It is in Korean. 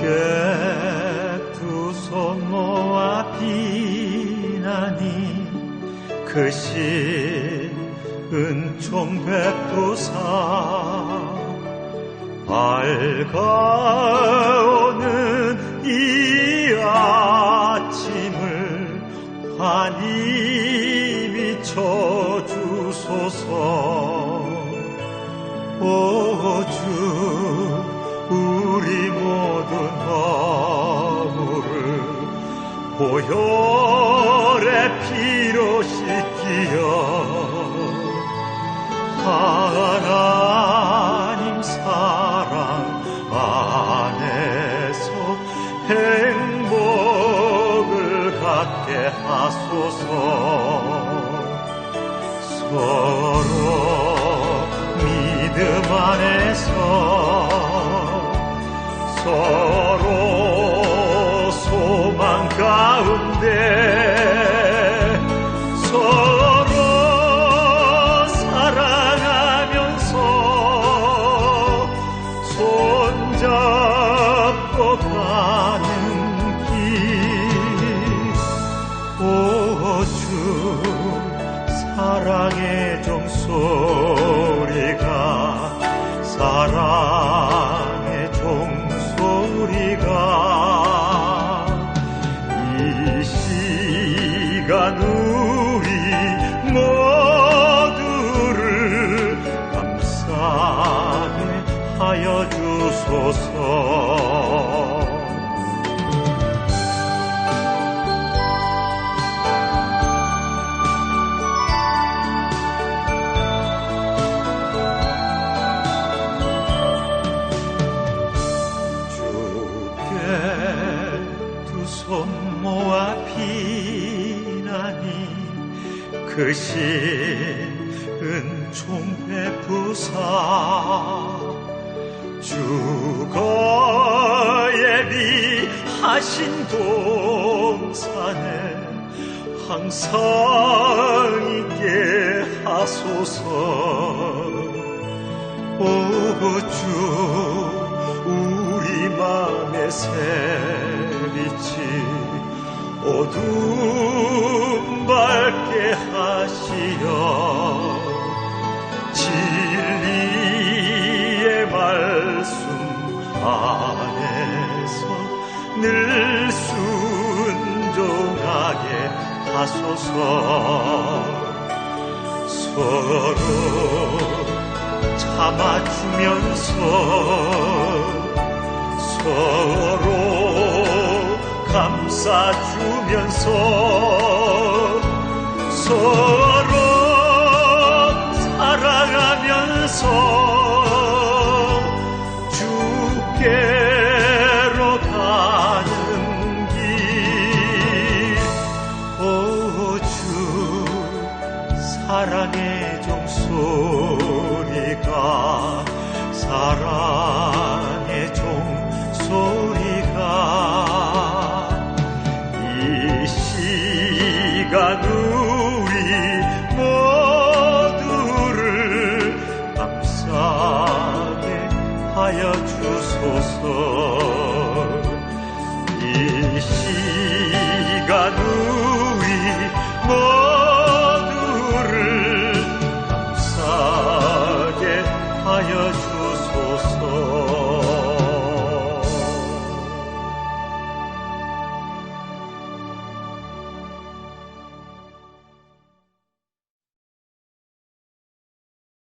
주께 두 손 모아 비나니 그 신 은총 베푸사 밝아오는 이 아침을 환히 비춰주소서. 오 주 우리 모든 허물을 보혈의 피로 씻기어 하나님 사랑 안에서 행복을 갖게 하소서. 서로 믿음 안에서 서로 소망 가운데 서로 사랑하면서 손잡고 가는 길. 오 주 사랑의 종소리가 사랑의 종소리가 이 시간 우리 모두를 감싸게 하여 주소서. 손 모아 비나니 그 신 은총 베푸사 주거 예비하신 동산에 항상 있게 하소서. 오 주 우리 맘의 새빛이 어둠 밝게 하시어 진리의 말씀 안에서 늘 순종하게 하소서. 서로 참아주면서 서로 감싸주면서 서로 사랑하면서 주께로 가는 길. 오 주 사랑의 종소리가 사랑의 종소리가 이 시간 우리 모두를 감싸게 하여 주소서. 이 시간 우리 모두를